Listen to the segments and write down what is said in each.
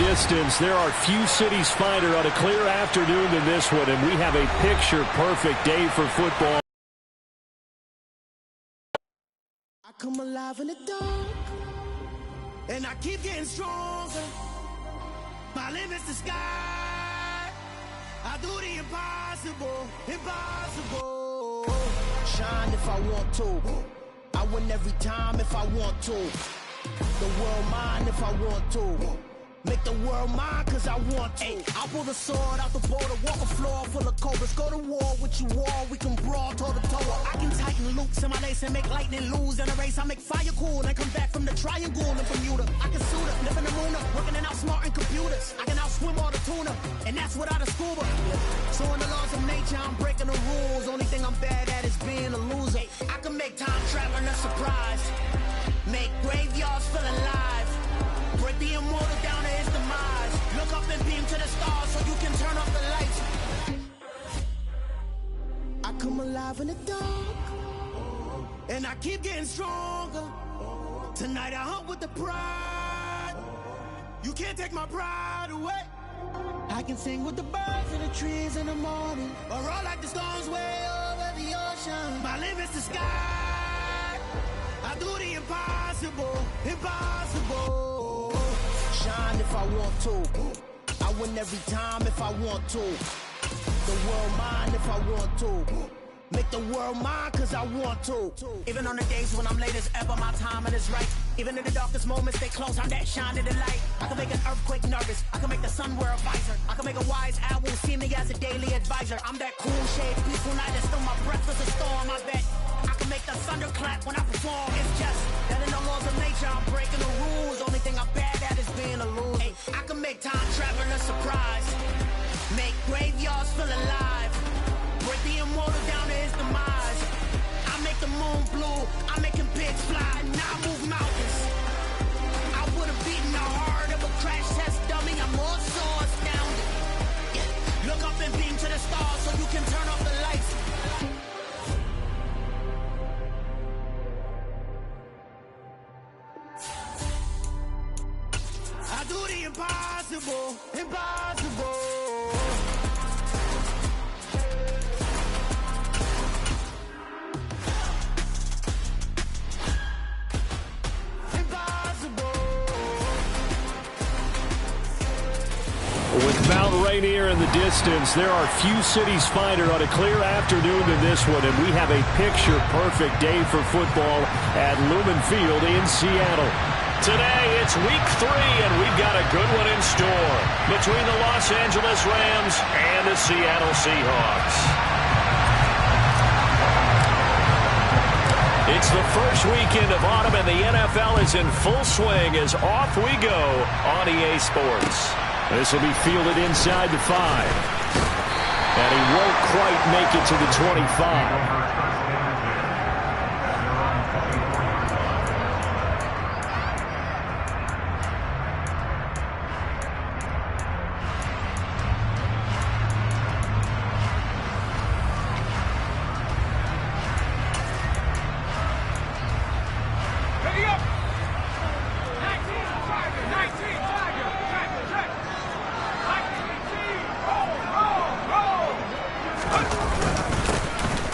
distance. There are few cities finer on a clear afternoon than this one, and we have a picture-perfect day for football. I come alive in the dark, and I keep getting stronger. My limit's the sky. I do the impossible, impossible. Shine if I want to. I win every time if I want to. The world mine if I want to. Make the world mine cause I want to. Ay, I'll pull the sword out the border, walk a floor full of cobras. Go to war with you all, we can brawl toe to toe. I can tighten loops in my lace and make lightning lose in a race. I make fire cool and come back from the triangle in Bermuda. I can suit up, live in the moon up, working and outsmarting computers. I can outswim all the tuna, and that's without a scuba. So in the laws of nature, I'm breaking the rules. Only thing I'm bad at is being a loser. Ay, I can make time traveling a surprise. Make graveyards feel alive. Break the immortal down to his demise. Look up and beam to the stars so you can turn off the lights. I come alive in the dark, and I keep getting stronger. Tonight I hunt with the pride. You can't take my pride away. I can sing with the birds and the trees in the morning, or roll like the storms way over the ocean. My limit's the sky. I do the impossible, impossible. Shine if I want to. I win every time if I want to. The world mine if I want to. Make the world mine cause I want to. Even on the days when I'm late as ever, my timing is right. Even in the darkest moments, stay close, I'm that shine in the light. I can make an earthquake nervous, I can make the sun wear a visor. I can make a wise owl see me as a daily advisor. I'm that cool shade, peaceful night and still my breath is a storm, I bet. I can make the thunder clap when I perform. It's just that in the laws of nature, I'm breaking the rules. Only thing I'm bad at is being a loser. Hey, I can make time traveling a surprise. Make graveyards feel alive. Break the immortal down to his demise. I make the moon blue. I'm making pigs fly. Now I move mountains. I would have beaten the heart of a crash test dummy. I'm more so astounded. Yeah. Look up and beam to the stars so you can turn off the lights. I do the impossible, impossible. With Mount Rainier in the distance, there are few cities finer on a clear afternoon than this one, and we have a picture-perfect day for football at Lumen Field in Seattle. Today, it's week 3, and we've got a good one in store between the Los Angeles Rams and the Seattle Seahawks. It's the first weekend of autumn, and the NFL is in full swing as off we go on EA Sports. This will be fielded inside the 5. And he won't quite make it to the 25.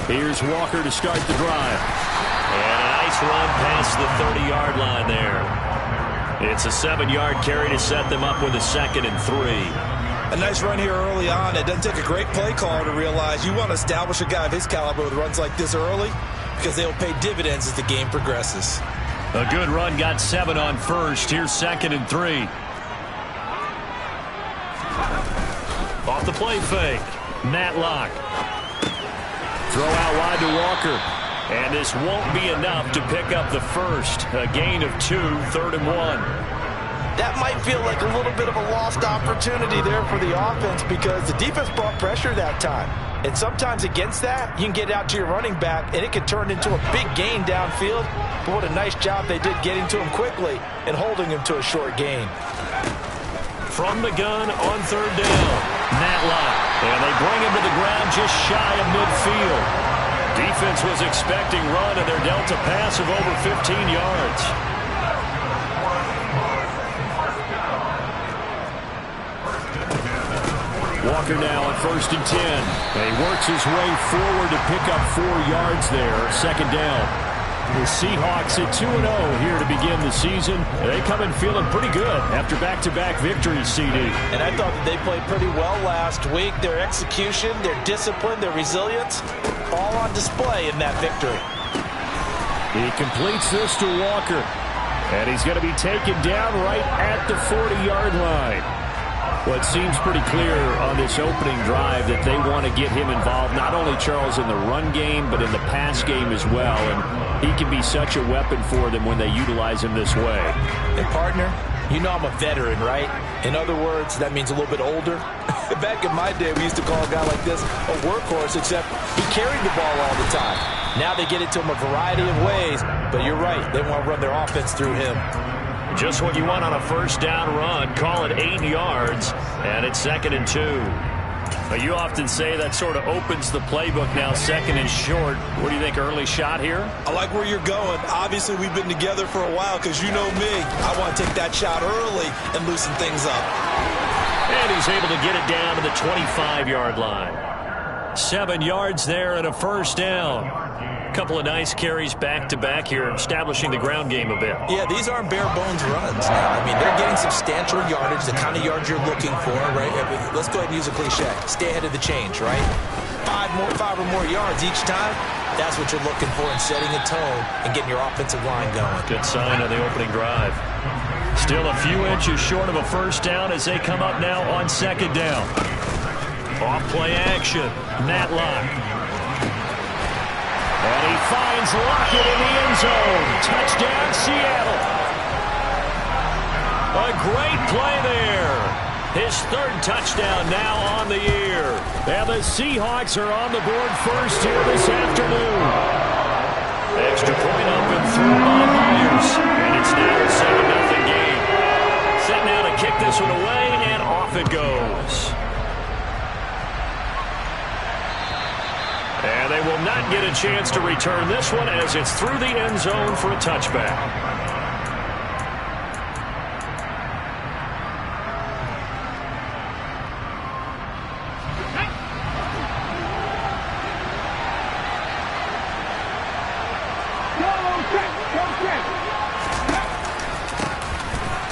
Here's Walker to start the drive. And a nice run past the 30-yard line there. It's a 7-yard carry to set them up with a 2nd and 3. A nice run here early on. It doesn't take a great play caller to realize you want to establish a guy of his caliber with runs like this early because they'll pay dividends as the game progresses. A good run got 7 on first. Here's 2nd and 3. Off the play fake. Matlock. Throw out wide to Walker. And this won't be enough to pick up the first. A gain of 2, 3rd and 1. That might feel like a little bit of a lost opportunity there for the offense because the defense brought pressure that time. And sometimes against that, you can get out to your running back, and it can turn into a big gain downfield. But what a nice job they did getting to him quickly and holding him to a short gain. From the gun on 3rd down. Matlock. And they bring him to the ground just shy of midfield. Defense was expecting run, and they're dealt a pass of over 15 yards. Walker now on 1st and 10. And he works his way forward to pick up 4 yards there. 2nd down. The Seahawks at 2-0 here to begin the season. They come in feeling pretty good after back-to-back victories, CD. And I thought that they played pretty well last week. Their execution, their discipline, their resilience, all on display in that victory. He completes this to Walker. And he's going to be taken down right at the 40-yard line. Well, it seems pretty clear on this opening drive that they want to get him involved, not only, Charles, in the run game, but in the pass game as well. And he can be such a weapon for them when they utilize him this way. And, partner, you know I'm a veteran, right? In other words, that means a little bit older. Back in my day, we used to call a guy like this a workhorse, except he carried the ball all the time. Now they get it to him a variety of ways, but you're right. They want to run their offense through him. Just what you want on a 1st down run. Call it 8 yards, and it's 2nd and 2. But you often say that sort of opens the playbook now, 2nd and short. What do you think, early shot here? I like where you're going. Obviously, we've been together for a while because you know me. I want to take that shot early and loosen things up. And he's able to get it down to the 25-yard line. 7 yards there and a 1st down. Couple of nice carries back-to-back here, establishing the ground game a bit. Yeah, these aren't bare-bones runs now. I mean, they're getting substantial yardage, the kind of yards you're looking for, right? Let's go ahead and use a cliche. Stay ahead of the change, right? 5 or more yards each time. That's what you're looking for in setting a tone and getting your offensive line going. Good sign of the opening drive. Still a few inches short of a 1st down as they come up now on 2nd down. Off-play action. Matlock. And he finds Lockett in the end zone. Touchdown, Seattle. A great play there. His 3rd touchdown now on the year. And the Seahawks are on the board first here this afternoon. Extra point up and through by Myers. And it's now a 7-0 game. Set now to kick this one away, and off it goes. And they will not get a chance to return this one as it's through the end zone for a touchback.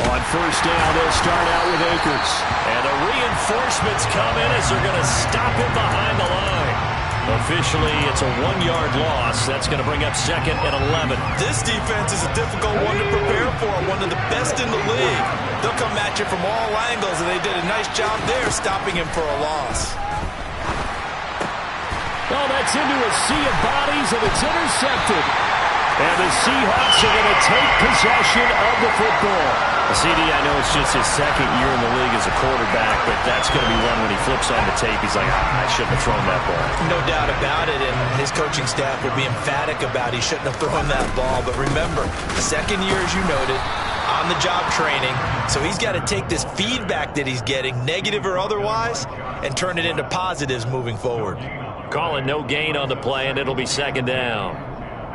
On 1st down, they'll start out with Akers. And the reinforcements come in as they're going to stop him behind the line. Officially, it's a 1-yard loss. That's going to bring up 2nd and 11. This defense is a difficult one to prepare for, one of the best in the league. They'll come at you from all angles, and they did a nice job there stopping him for a loss. Oh, that's into a sea of bodies, and it's intercepted. And the Seahawks are going to take possession of the football. CD, I know it's just his 2nd year in the league as a quarterback, but that's going to be one when he flips on the tape. He's like, I shouldn't have thrown that ball. No doubt about it, and his coaching staff will be emphatic about he shouldn't have thrown that ball. But remember, 2nd year, as you noted, on-the-job training, so he's got to take this feedback that he's getting, negative or otherwise, and turn it into positives moving forward. Calling no gain on the play, and it'll be 2nd down.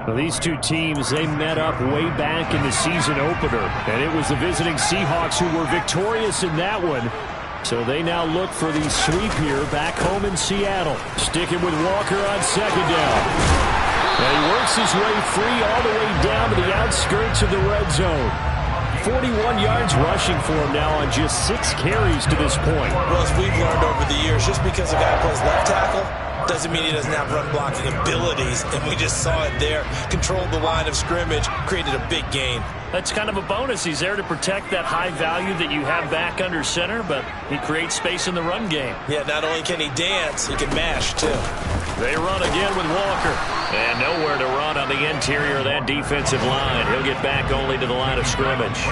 Well, these two teams, they met up way back in the season opener, and it was the visiting Seahawks who were victorious in that one. So they now look for the sweep here back home in Seattle. Sticking with Walker on 2nd down. And he works his way free all the way down to the outskirts of the red zone. 41 yards rushing for him now on just 6 carries to this point. Well, as we've learned over the years, just because a guy plays left tackle doesn't mean he doesn't have run blocking abilities, and we just saw it there. Controlled the line of scrimmage, created a big gain. That's kind of a bonus. He's there to protect that high value that you have back under center, but he creates space in the run game. Yeah, not only can he dance, he can mash, too. They run again with Walker. And nowhere to run on the interior of that defensive line. He'll get back only to the line of scrimmage.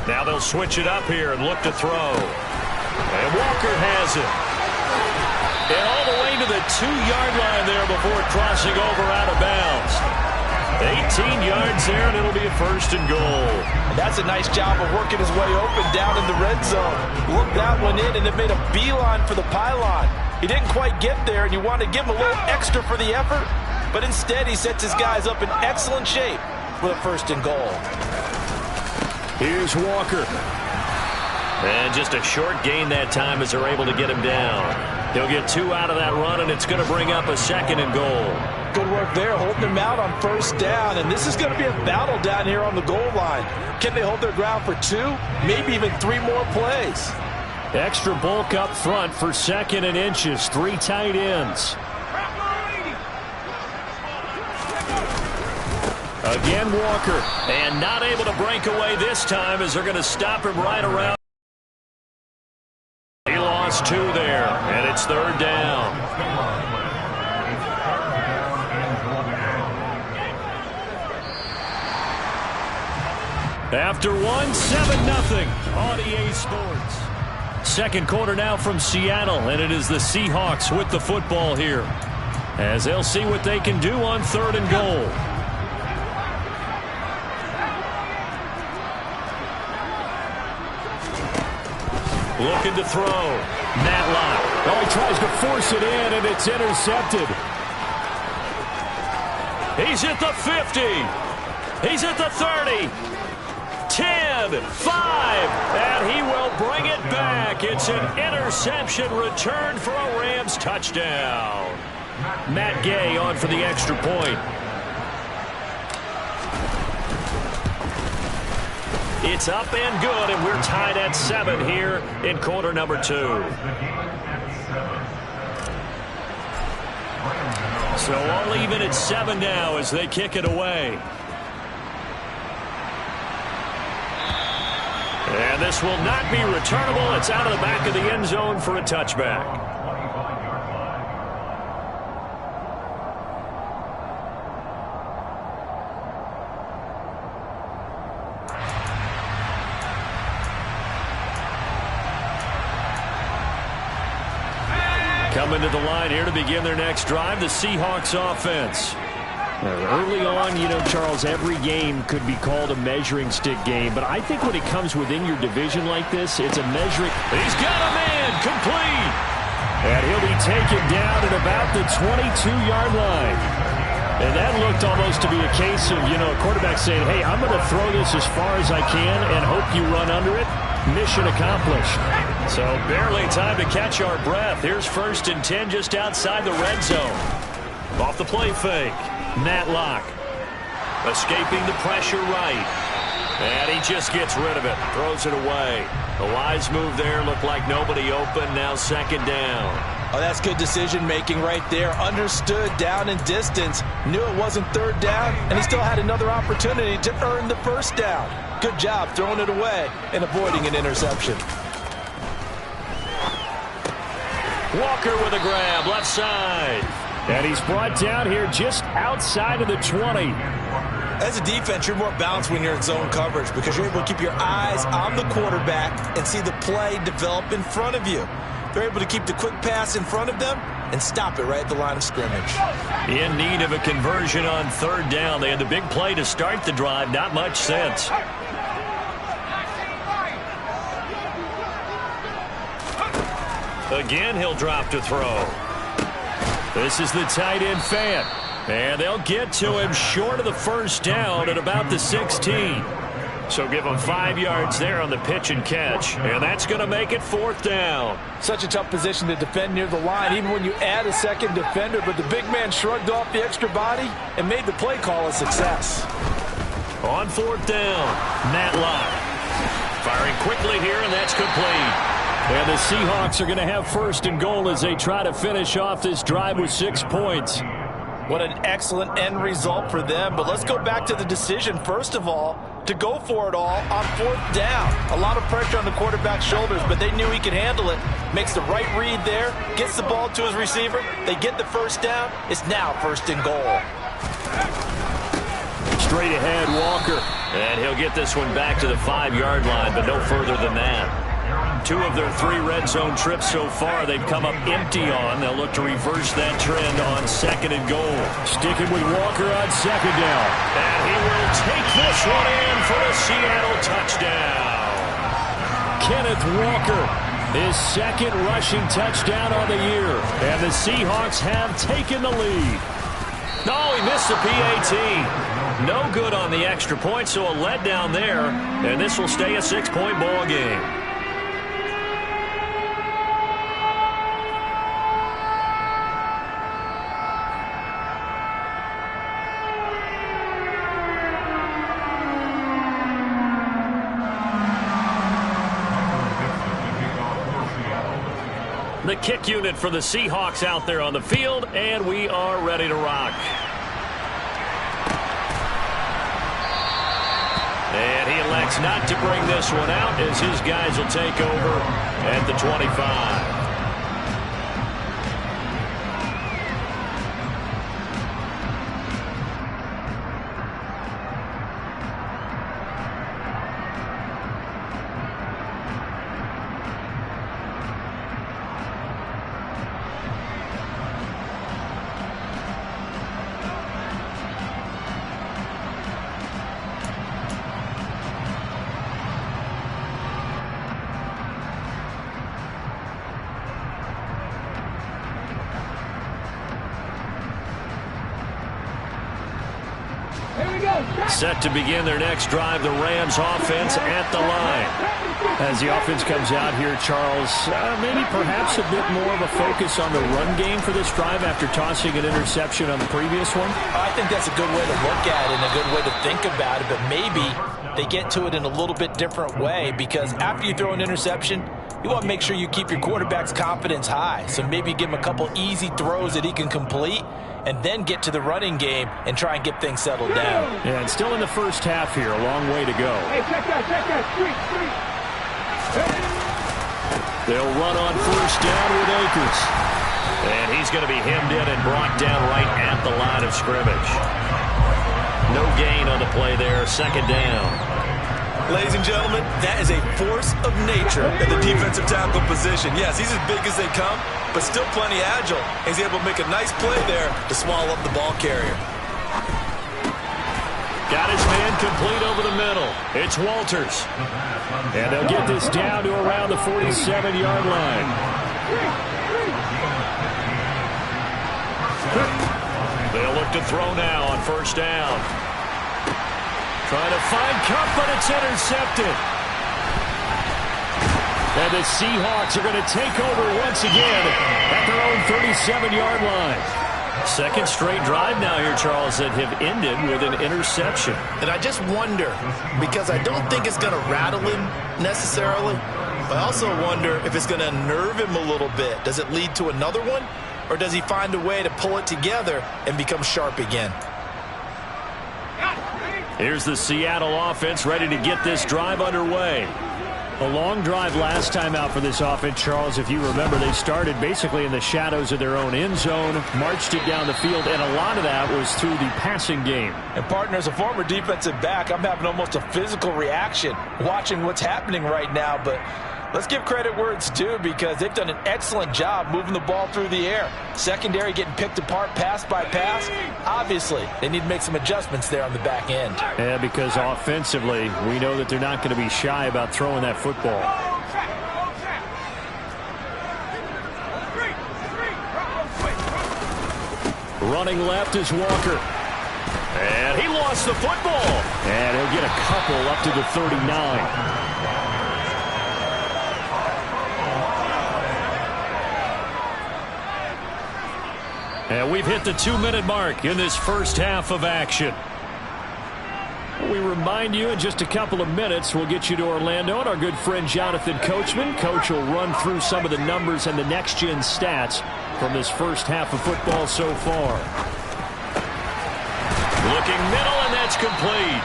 Now they'll switch it up here and look to throw. And Walker has it. And all the way to the 2-yard line there before crossing over out of bounds. 18 yards there, and it'll be a 1st and goal. And that's a nice job of working his way open down in the red zone. Looked that one in, and it made a beeline for the pylon. He didn't quite get there, and you want to give him a little extra for the effort, but instead he sets his guys up in excellent shape with a 1st and goal. Here's Walker. And just a short gain that time as they're able to get him down. He'll get 2 out of that run, and it's going to bring up a 2nd and goal. Good work there, holding him out on 1st down, and this is going to be a battle down here on the goal line. Can they hold their ground for 2, maybe even 3 more plays? Extra bulk up front for 2nd and inches. 3 tight ends. Again, Walker. And not able to break away this time as they're going to stop him right around. He lost 2 there, and it's 3rd down. After 1, 7-0 on EA Sports. Second quarter now from Seattle, and it is the Seahawks with the football here, as they'll see what they can do on 3rd and goal. Looking to throw. Matlock. Oh, he tries to force it in, and it's intercepted. He's at the 50. He's at the 30. 10, 5, and he will bring it back. It's an interception return for a Rams touchdown. Matt Gay on for the extra point. It's up and good, and we're tied at 7 here in quarter number 2. So all even at 7 now as they kick it away. And this will not be returnable. It's out of the back of the end zone for a touchback. Coming to the line here to begin their next drive, the Seahawks offense. Early on, you know, Charles, every game could be called a measuring stick game, but I think when it comes within your division like this, it's a measuring. He's got a man, complete. And he'll be taken down at about the 22-yard line. And that looked almost to be a case of, you know, a quarterback saying, hey, I'm going to throw this as far as I can and hope you run under it. Mission accomplished. So barely time to catch our breath. Here's 1st and 10 just outside the red zone. Off the play fake. Matlock. Escaping the pressure right. And he just gets rid of it. Throws it away. A wise move there. Looked like nobody open. Now 2nd down. Oh, that's good decision-making right there. Understood down and distance. Knew it wasn't 3rd down, and he still had another opportunity to earn the 1st down. Good job throwing it away and avoiding an interception. Walker with a grab, left side. And he's brought down here just outside of the 20. As a defense, you're more balanced when you're in zone coverage because you're able to keep your eyes on the quarterback and see the play develop in front of you. They're able to keep the quick pass in front of them and stop it right at the line of scrimmage. In need of a conversion on 3rd down. They had the big play to start the drive. Not much sense. Again, he'll drop to throw. This is the tight end Fant. And they'll get to him short of the 1st down at about the 16. So give him 5 yards there on the pitch and catch. And that's going to make it 4th down. Such a tough position to defend near the line, even when you add a 2nd defender. But the big man shrugged off the extra body and made the play call a success. On 4th down, Matlock. Firing quickly here, and that's complete. And the Seahawks are going to have 1st and goal as they try to finish off this drive with 6 points. What an excellent end result for them. But let's go back to the decision, first of all, to go for it all on 4th down. A lot of pressure on the quarterback's shoulders, but they knew he could handle it. Makes the right read there, gets the ball to his receiver. They get the 1st down. It's now 1st and goal. Straight ahead, Walker. And he'll get this one back to the 5-yard line, but no further than that. 2 of their 3 red zone trips so far they've come up empty on. They'll look to reverse that trend on 2nd and goal. Sticking with Walker on 2nd down. And he will take this one in for a Seattle touchdown. Kenneth Walker, his 2nd rushing touchdown on the year. And the Seahawks have taken the lead. No, he missed the PAT. No good on the extra point, so a letdown there, and this will stay a 6-point ball game. The kick unit for the Seahawks out there on the field, and we are ready to rock. And he elects not to bring this one out as his guys will take over at the 25. Set to begin their next drive, the Rams offense at the line. As the offense comes out here, Charles, maybe perhaps a bit more of a focus on the run game for this drive after tossing an interception on the previous one? I think that's a good way to look at it and a good way to think about it, but maybe they get to it in a little bit different way, because after you throw an interception, you want to make sure you keep your quarterback's confidence high. So maybe give him a couple easy throws that he can complete, and then get to the running game and try and get things settled down. Yeah, and still in the first half here, a long way to go. Hey, check that, street. They'll run on first down with Akers. And he's going to be hemmed in and brought down right at the line of scrimmage. No gain on the play there, second down. Ladies and gentlemen, that is a force of nature at the defensive tackle position. Yes, he's as big as they come, but still plenty agile. He's able to make a nice play there to swallow up the ball carrier. Got his man complete over the middle. It's Walters. And they'll get this down to around the 47-yard line. They'll look to throw now on first down. Trying to find Cup, but it's intercepted. And the Seahawks are going to take over once again at their own 37-yard line. Second straight drive now here, Charles, that have ended with an interception. And I just wonder, because I don't think it's going to rattle him necessarily, but I also wonder if it's going to unnerve him a little bit. Does it lead to another one, or does he find a way to pull it together and become sharp again? Here's the Seattle offense ready to get this drive underway. A long drive last time out for this offense, Charles. If you remember, they started basically in the shadows of their own end zone, marched it down the field, and a lot of that was through the passing game. And, partner, as a former defensive back, I'm having almost a physical reaction watching what's happening right now. But let's give credit where it's due, because they've done an excellent job moving the ball through the air. Secondary getting picked apart pass by pass. Obviously, they need to make some adjustments there on the back end. Yeah, because offensively, we know that they're not going to be shy about throwing that football. Running left is Walker. And he lost the football. And he'll get a couple up to the 39. And we've hit the 2-minute mark in this first half of action. We remind you in just a couple of minutes we'll get you to Orlando and our good friend Jonathan Coachman. Coach will run through some of the numbers and the next-gen stats from this first half of football so far. Looking middle, and that's complete.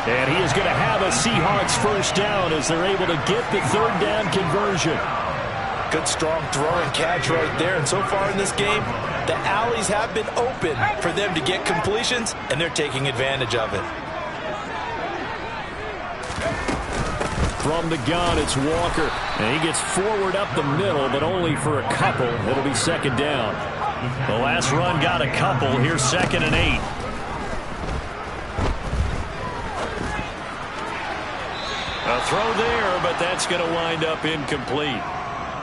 And he is going to have a Seahawks first down as they're able to get the third down conversion. Good strong throw and catch right there. And so far in this game, the alleys have been open for them to get completions, and they're taking advantage of it. From the gun, it's Walker. And he gets forward up the middle, but only for a couple. It'll be second down. The last run got a couple. Here's 2nd and 8. A throw there, but that's going to wind up incomplete.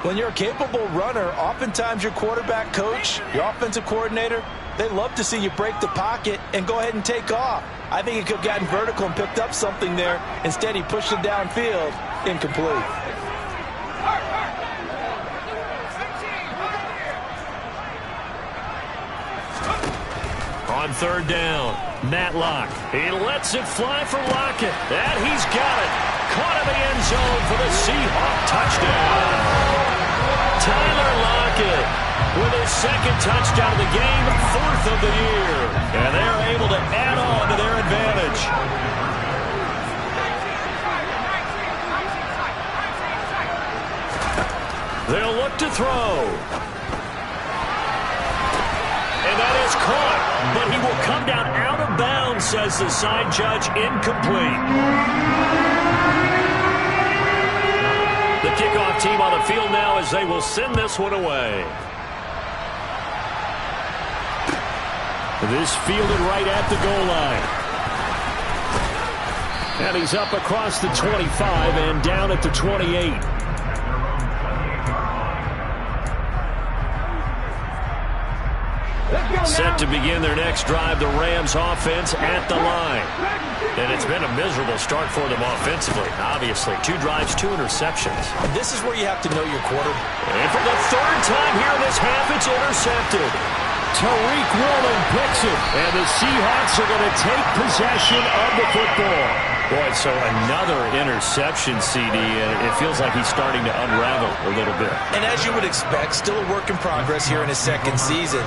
When you're a capable runner, oftentimes your quarterback coach, your offensive coordinator, they love to see you break the pocket and go ahead and take off. I think he could have gotten vertical and picked up something there. Instead, he pushed it downfield. Incomplete. On third down, Matlock. He lets it fly for Lockett. And he's got it. Caught in the end zone for the Seahawk touchdown. Tyler Lockett with his second touchdown of the game, 4th of the year. And they're able to add on to their advantage. They'll look to throw. And that is caught, but he will come down out of bounds, says the side judge, incomplete. The kickoff team on the field now as they will send this one away. This fielded right at the goal line. And he's up across the 25 and down at the 28. Set to begin their next drive, the Rams offense at the line. And it's been a miserable start for them offensively, obviously. 2 drives, 2 interceptions. And this is where you have to know your quarterback. And for the 3rd time here this half, it's intercepted. Tariq Woolen picks it, and the Seahawks are going to take possession of the football. Boy, so another interception, CD, and it feels like he's starting to unravel a little bit. And as you would expect, still a work in progress here in his 2nd season.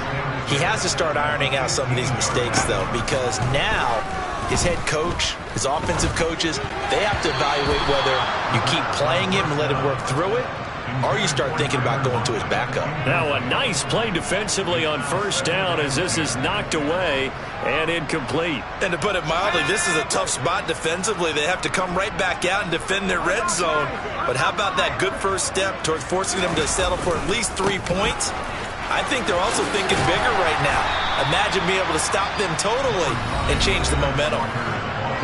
He has to start ironing out some of these mistakes, though, because now his head coach, his offensive coaches, they have to evaluate whether you keep playing him and let him work through it, or you start thinking about going to his backup. Now a nice play defensively on 1st down as this is knocked away and incomplete. And to put it mildly, this is a tough spot defensively. They have to come right back out and defend their red zone. But how about that good first step towards forcing them to settle for at least 3 points? I think they're also thinking bigger right now. Imagine being able to stop them totally and change the momentum.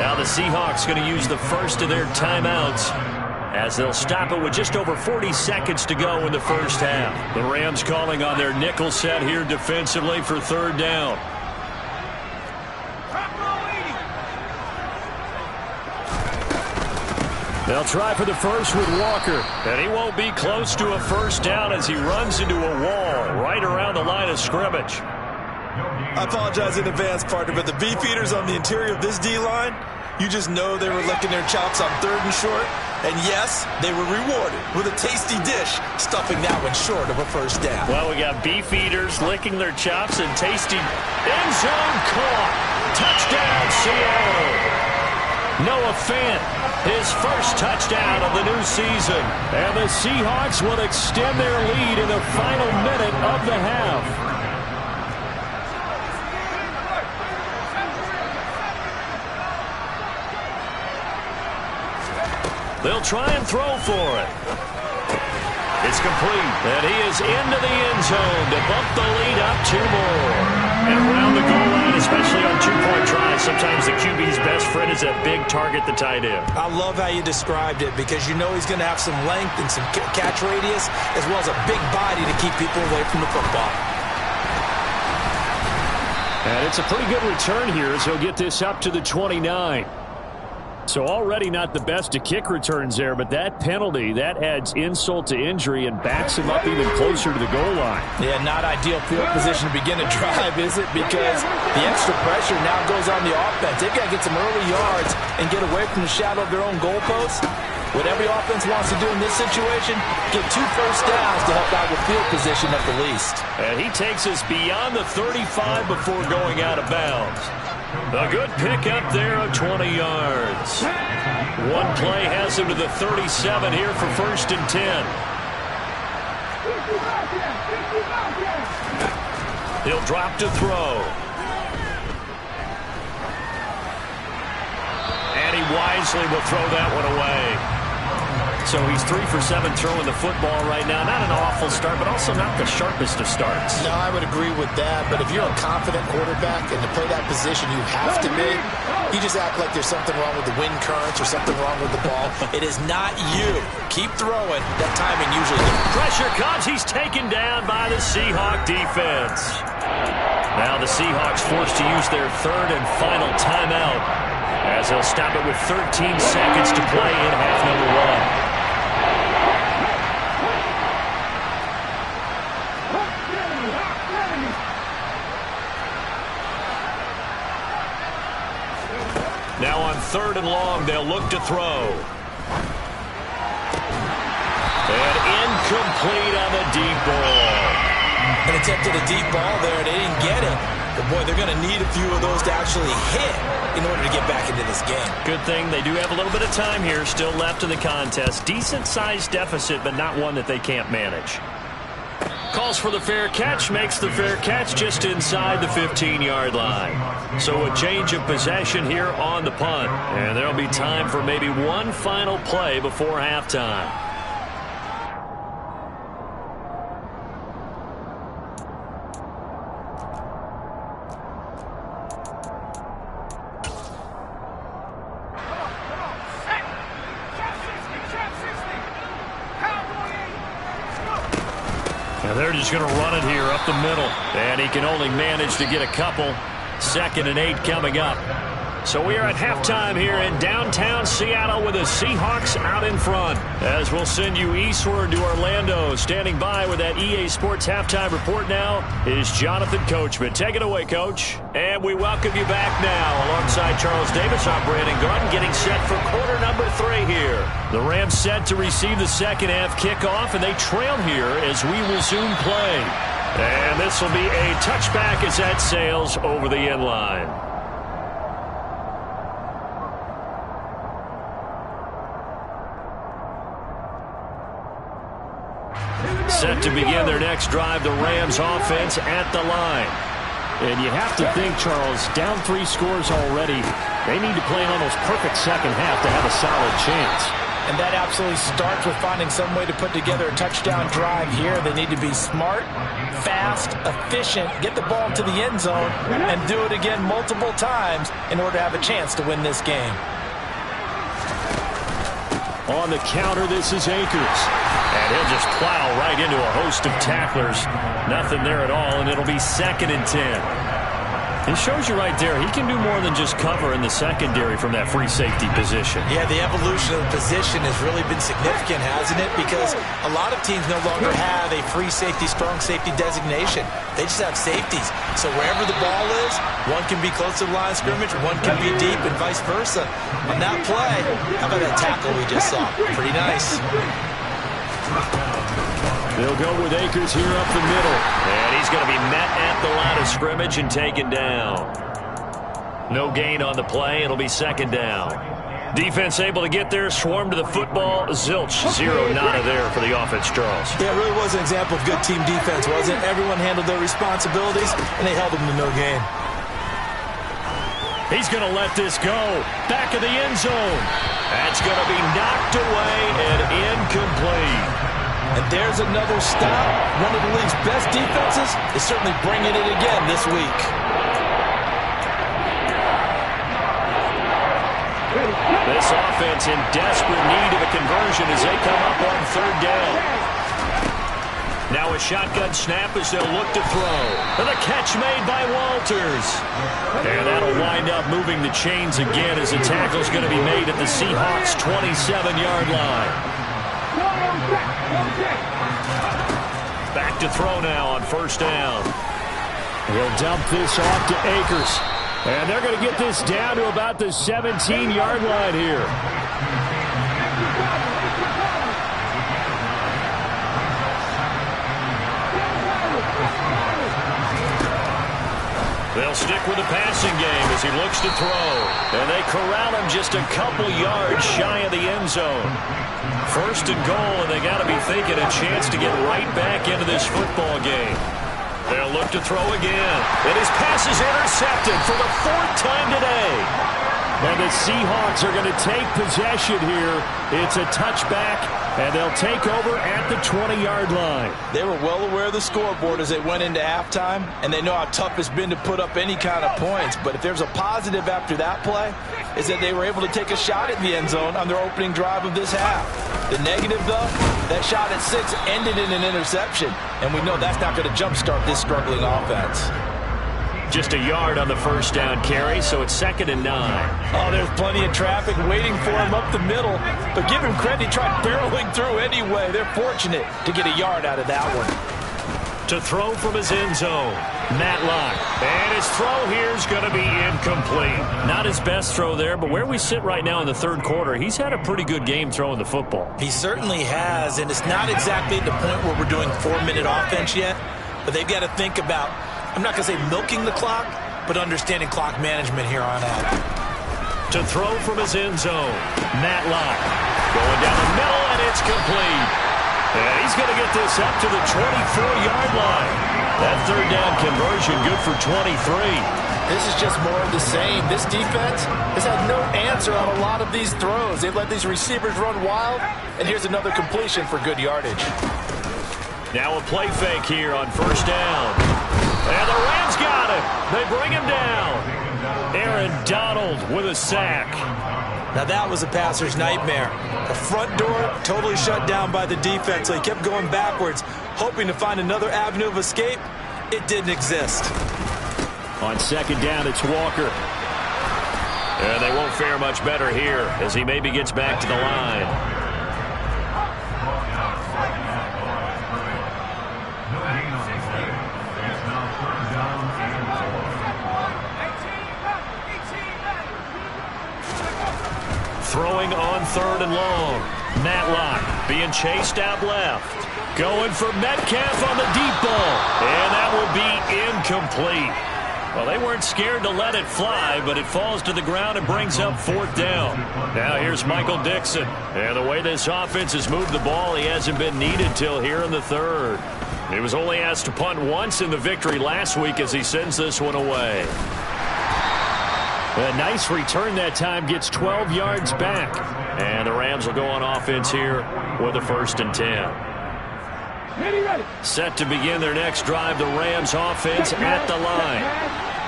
Now the Seahawks going to use the first of their timeouts as they'll stop it with just over 40 seconds to go in the 1st half. The Rams calling on their nickel set here defensively for 3rd down. They'll try for the first with Walker, and he won't be close to a 1st down as he runs into a wall right around the line of scrimmage. I apologize in advance, partner, but the beefeaters on the interior of this D-line, you just know they were licking their chops on 3rd and short. And yes, they were rewarded with a tasty dish, stuffing that one short of a 1st down. Well, we got beef eaters licking their chops and tasty end zone caught. Touchdown, Seattle. Noah Fant, his 1st touchdown of the new season. And the Seahawks will extend their lead in the final minute of the half. They'll try and throw for it. It's complete, and he is into the end zone to bump the lead up 2 more. And around the goal line, especially on 2-point tries, sometimes the QB's best friend is that big target, the tight end. I love how you described it because you know he's going to have some length and some catch radius as well as a big body to keep people away from the football. And it's a pretty good return here as he'll get this up to the 29. So already not the best of kick returns there, but that penalty, that adds insult to injury and backs him up even closer to the goal line. Yeah, not ideal field position to begin a drive, is it? Because the extra pressure now goes on the offense. They've got to get some early yards and get away from the shadow of their own goalposts. What every offense wants to do in this situation, get 2 1st downs to help out with field position at the least. And he takes us beyond the 35 before going out of bounds. A good pickup there of 20 yards. One play has him to the 37 here for 1st and 10. He'll drop to throw. And he wisely will throw that one away. So he's 3 for 7 throwing the football right now. Not an awful start, but also not the sharpest of starts. No, I would agree with that. But if you're a confident quarterback and to play that position, you have to be. You just act like there's something wrong with the wind currents or something wrong with the ball. It is not you. Keep throwing. That timing usually gets. Pressure comes. He's taken down by the Seahawk defense. Now the Seahawks forced to use their third and final timeout as they'll stop it with 13 seconds to play in half number 1. Now on 3rd and long, they'll look to throw. And incomplete on the deep ball. And attempted a deep ball there. They didn't get it. But, boy, they're going to need a few of those to actually hit in order to get back into this game. Good thing they do have a little bit of time here still left in the contest. Decent-sized deficit, but not one that they can't manage. Calls for the fair catch, makes the fair catch just inside the 15-yard line. So a change of possession here on the punt. And there'll be time for maybe one final play before halftime. Now they're just going to run it here up the middle. And he can only manage to get a couple. 2nd and 8 coming up. So we are at halftime here in downtown Seattle with the Seahawks out in front. As we'll send you eastward to Orlando. Standing by with that EA Sports halftime report now is Jonathan Coachman. Take it away, Coach. And we welcome you back now. Alongside Charles Davis, I'm Brandon Gunn, getting set for quarter number 3 here. The Rams set to receive the second half kickoff, and they trail here as we resume play. And this will be a touchback as that sails over the end line. Set to begin their next drive, the Rams offense at the line. And you have to think, Charles, down 3 scores already. They need to play an almost perfect second half to have a solid chance. And that absolutely starts with finding some way to put together a touchdown drive here. They need to be smart, fast, efficient, get the ball to the end zone, and do it again multiple times in order to have a chance to win this game. On the counter, this is Akers. And he'll just plow right into a host of tacklers. Nothing there at all, and it'll be 2nd and 10. It shows you right there, he can do more than just cover in the secondary from that free safety position. Yeah, the evolution of the position has really been significant, hasn't it? Because a lot of teams no longer have a free safety, strong safety designation. They just have safeties. So wherever the ball is, one can be close to the line of scrimmage, one can be deep, and vice versa. On that play, how about that tackle we just saw? Pretty nice. They'll go with Akers here up the middle. And he's going to be met at the line of scrimmage and taken down. No gain on the play. It'll be 2nd down. Defense able to get there, swarm to the football. Zilch, 0 nada there for the offense, Charles. Yeah, it really was an example of good team defense, wasn't it? Everyone handled their responsibilities, and they held them to no gain. He's going to let this go. Back of the end zone. That's going to be knocked away and incomplete. And there's another stop. One of the league's best defenses is certainly bringing it again this week. This offense in desperate need of a conversion as they come up on 3rd down. Now a shotgun snap as they'll look to throw. And the catch made by Walters. And that'll wind up moving the chains again as the tackle's going to be made at the Seahawks' 27-yard line. Back to throw now on 1st down. He'll dump this off to Akers. And they're going to get this down to about the 17-yard line here. They'll stick with the passing game as he looks to throw. And they corral him just a couple yards shy of the end zone. 1st and goal, and they got to be thinking a chance to get right back into this football game. They'll look to throw again. And his pass is intercepted for the 4th time today. And the Seahawks are going to take possession here. It's a touchback, and they'll take over at the 20-yard line. They were well aware of the scoreboard as they went into halftime, and they know how tough it's been to put up any kind of points. But if there's a positive after that play, is that they were able to take a shot at the end zone on their opening drive of this half. The negative, though, that shot at 6 ended in an interception, and we know that's not going to jumpstart this struggling offense. Just a yard on the first down carry, so it's 2nd and 9. Oh, there's plenty of traffic waiting for him up the middle. But give him credit, he tried barreling through anyway. They're fortunate to get a yard out of that one. To throw from his end zone, Matlock. And his throw here is going to be incomplete. Not his best throw there, but where we sit right now in the third quarter, he's had a pretty good game throwing the football. He certainly has, and it's not exactly the point where we're doing 4-minute offense yet. But they've got to think about, I'm not going to say milking the clock, but understanding clock management here on out. To throw from his end zone, Matlock. Going down the middle, and it's complete. And he's going to get this up to the 24-yard line. That third down conversion good for 23. This is just more of the same. This defense has had no answer on a lot of these throws. They've let these receivers run wild, and here's another completion for good yardage. Now a play fake here on first down. And the Rams got him. They bring him down. Aaron Donald with a sack. Now that was a passer's nightmare. The front door totally shut down by the defense, so he kept going backwards, hoping to find another avenue of escape. It didn't exist. On 2nd down, it's Walker. And they won't fare much better here as he maybe gets back to the line. Throwing on 3rd and long. Matlock being chased out left. Going for Metcalf on the deep ball. And that will be incomplete. Well, they weren't scared to let it fly, but it falls to the ground and brings up 4th down. Now here's Michael Dixon. And the way this offense has moved the ball, he hasn't been needed till here in the 3rd. He was only asked to punt once in the victory last week as he sends this one away. A nice return that time, gets 12 yards back. And the Rams will go on offense here with a 1st and 10. Set to begin their next drive, the Rams offense at the line.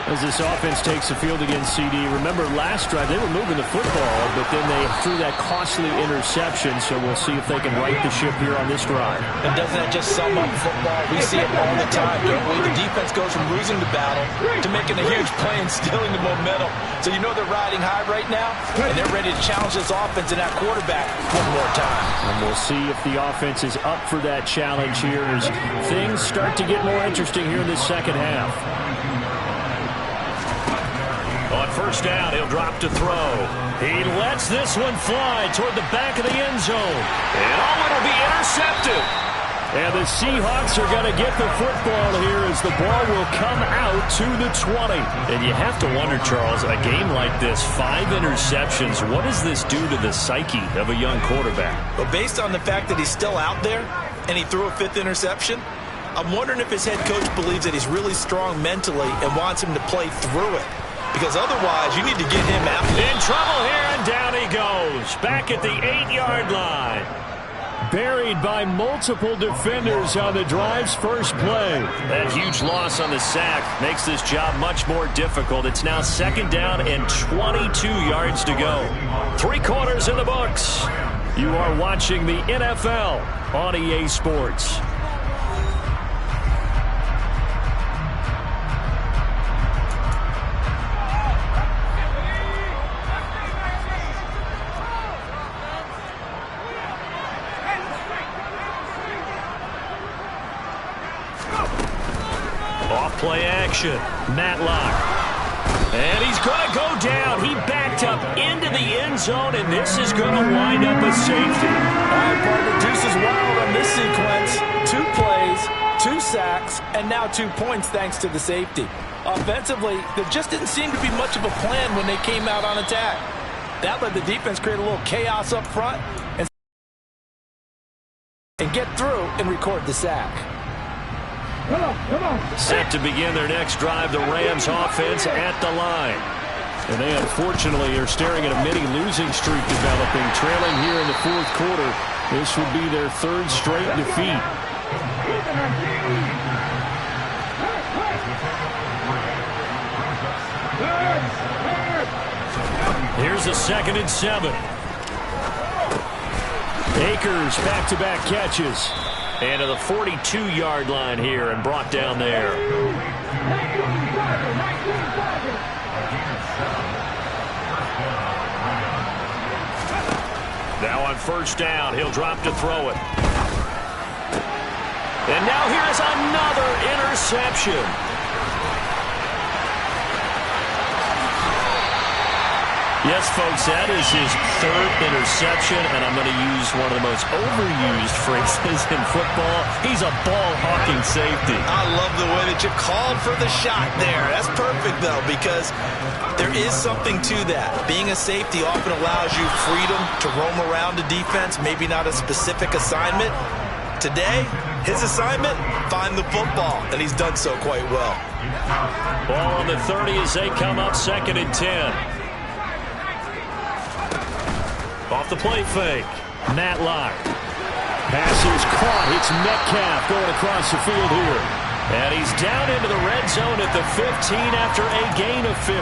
As this offense takes the field against CD, remember last drive they were moving the football, but then they threw that costly interception, so we'll see if they can right the ship here on this drive. And doesn't that just sum up football? We see it all the time, don't we? The defense goes from losing the battle to making a huge play and stealing the momentum. So you know they're riding high right now, and they're ready to challenge this offense and that quarterback one more time. And we'll see if the offense is up for that challenge here as things start to get more interesting here in this second half. On first down, he'll drop to throw. He lets this one fly toward the back of the end zone. And it'll be intercepted. And the Seahawks are going to get the football here as the ball will come out to the 20. And you have to wonder, Charles, a game like this, 5 interceptions, what does this do to the psyche of a young quarterback? But based on the fact that he's still out there and he threw a 5th interception, I'm wondering if his head coach believes that he's really strong mentally and wants him to play through it. Because otherwise, you need to get him out. In trouble here, and down he goes. Back at the 8-yard line. Buried by multiple defenders on the drive's first play. That huge loss on the sack makes this job much more difficult. It's now 2nd down and 22 yards to go. 3 quarters in the books. You are watching the NFL on EA Sports. Play action. Matlock. And he's going to go down. He backed up into the end zone, and this is going to wind up a safety. All right, partner, deuce is wild on this sequence. 2 plays, 2 sacks, and now 2 points thanks to the safety. Offensively, there just didn't seem to be much of a plan when they came out on attack. That let the defense create a little chaos up front and get through and record the sack. Set to begin their next drive, the Rams offense at the line. And they unfortunately are staring at a mini losing streak developing, trailing here in the fourth quarter. This would be their third straight defeat. Here's a 2nd and 7. Akers back-to-back catches. And to the 42-yard line here and brought down there. Now on first down, he'll drop to throw it. And now here's another interception. Yes, folks, that is his third interception, and I'm going to use one of the most overused phrases in football. He's a ball-hawking safety. I love the way that you called for the shot there. That's perfect, though, because there is something to that. Being a safety often allows you freedom to roam around the defense, maybe not a specific assignment. Today, his assignment, find the football, and he's done so quite well. Ball on the 30 as they come up 2nd and 10. Off the play fake. Matlock. Pass is caught. It's Metcalf going across the field here. And he's down into the red zone at the 15 after a gain of 15.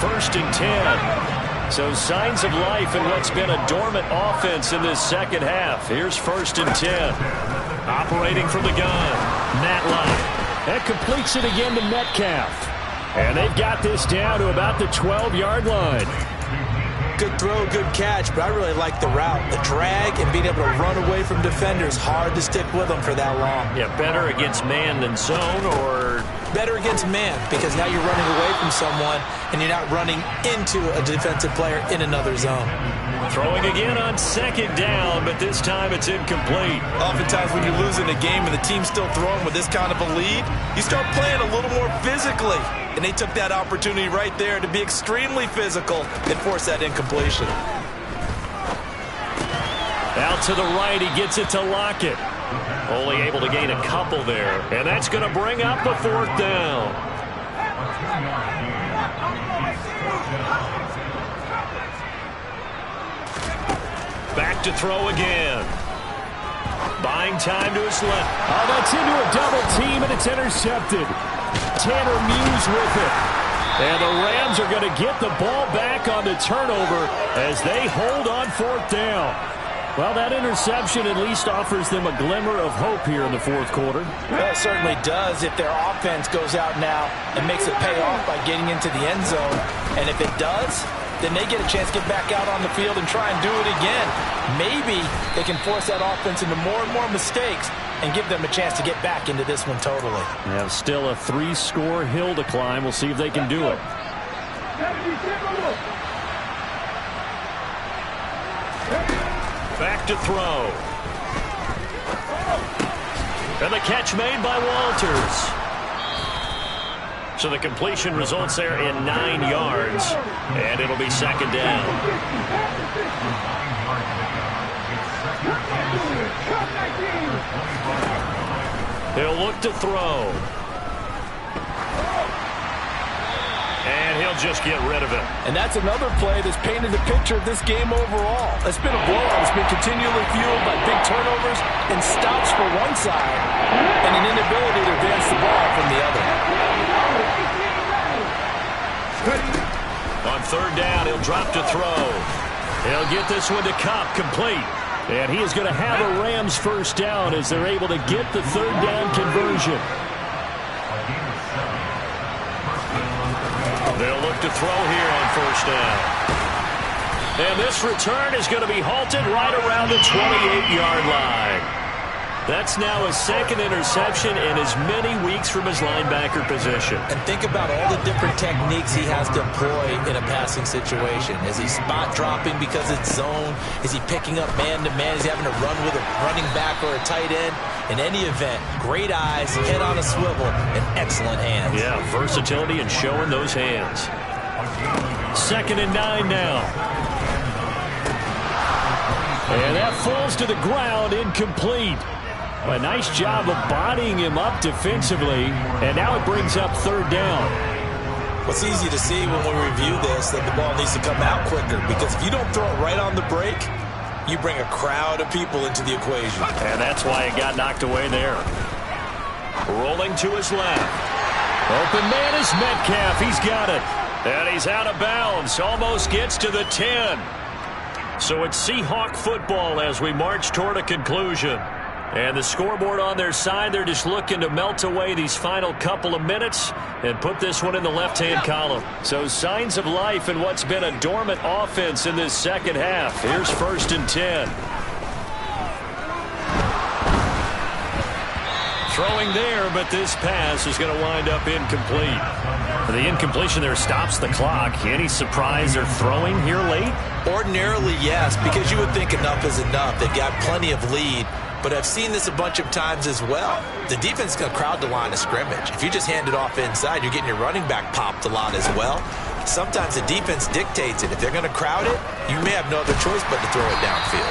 1st and 10. So signs of life in what's been a dormant offense in this second half. Here's 1st and 10. Operating from the gun. Matlock. That completes it again to Metcalf. And they've got this down to about the 12-yard line. Good throw, good catch, but I really like the route. The drag and being able to run away from defenders, hard to stick with them for that long. Yeah, better against man than zone, or? Better against man, because now you're running away from someone and you're not running into a defensive player in another zone. Throwing again on 2nd down, but this time it's incomplete. Oftentimes when you're losing a game and the team's still throwing with this kind of a lead, you start playing a little more physically. And they took that opportunity right there to be extremely physical and force that incompletion. Out to the right, he gets it to Lockett. Only able to gain a couple there. And that's going to bring up a 4th down. Back to throw again. Buying time to his left. Oh, that's into a double team, and it's intercepted. Tanner Muse with it. And the Rams are going to get the ball back on the turnover as they hold on 4th down. Well, that interception at least offers them a glimmer of hope here in the fourth quarter. Well, it certainly does if their offense goes out now and makes it pay off by getting into the end zone. And if it does, then they get a chance to get back out on the field and try and do it again. Maybe they can force that offense into more and more mistakes and give them a chance to get back into this one totally. They have still a 3-score hill to climb. We'll see if they can do it. Back to throw. And the catch made by Walters. So the completion results there in 9 yards. And it'll be 2nd down. He'll look to throw. And he'll just get rid of it. And that's another play that's painted the picture of this game overall. It's been a blowout. It's been continually fueled by big turnovers and stops for one side and an inability to advance the ball from the other. On 3rd down, he'll drop to throw. He'll get this one to Kupp, complete. And he is going to have a Rams 1st down as they're able to get the 3rd down conversion. They'll look to throw here on 1st down. And this return is going to be halted right around the 28-yard line. That's now his 2nd interception in as many weeks from his linebacker position. And think about all the different techniques he has to employ in a passing situation. Is he spot dropping because it's zone? Is he picking up man-to-man? Is he having to run with a running back or a tight end? In any event, great eyes, head on a swivel, and excellent hands. Yeah, versatility and showing those hands. 2nd and 9 now. And that falls to the ground, incomplete. A nice job of bodying him up defensively, and now it brings up 3rd down. What's easy to see when we review this, that the ball needs to come out quicker, because if you don't throw it right on the break, you bring a crowd of people into the equation. And that's why it got knocked away there. Rolling to his left. Open man is Metcalf. He's got it. And he's out of bounds. Almost gets to the 10. So it's Seahawk football as we march toward a conclusion. And the scoreboard on their side, they're just looking to melt away these final couple of minutes and put this one in the left-hand column. So signs of life in what's been a dormant offense in this second half. Here's 1st and 10. Throwing there, but this pass is going to wind up incomplete. The incompletion there stops the clock. Any surprise they're throwing here late? Ordinarily, yes, because you would think enough is enough. They've got plenty of lead. But I've seen this a bunch of times as well. The defense is going to crowd the line of scrimmage. If you just hand it off inside, you're getting your running back popped a lot as well. Sometimes the defense dictates it. If they're going to crowd it, you may have no other choice but to throw it downfield.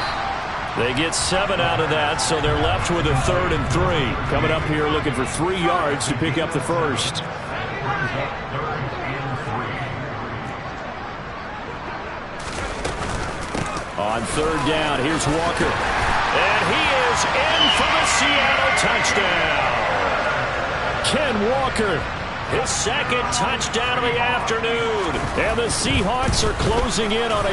They get 7 out of that, so they're left with a 3rd and 3. Coming up here looking for 3 yards to pick up the first. On 3rd down, here's Walker. And he is in for the Seattle touchdown. Ken Walker, his 2nd touchdown of the afternoon. And the Seahawks are closing in on a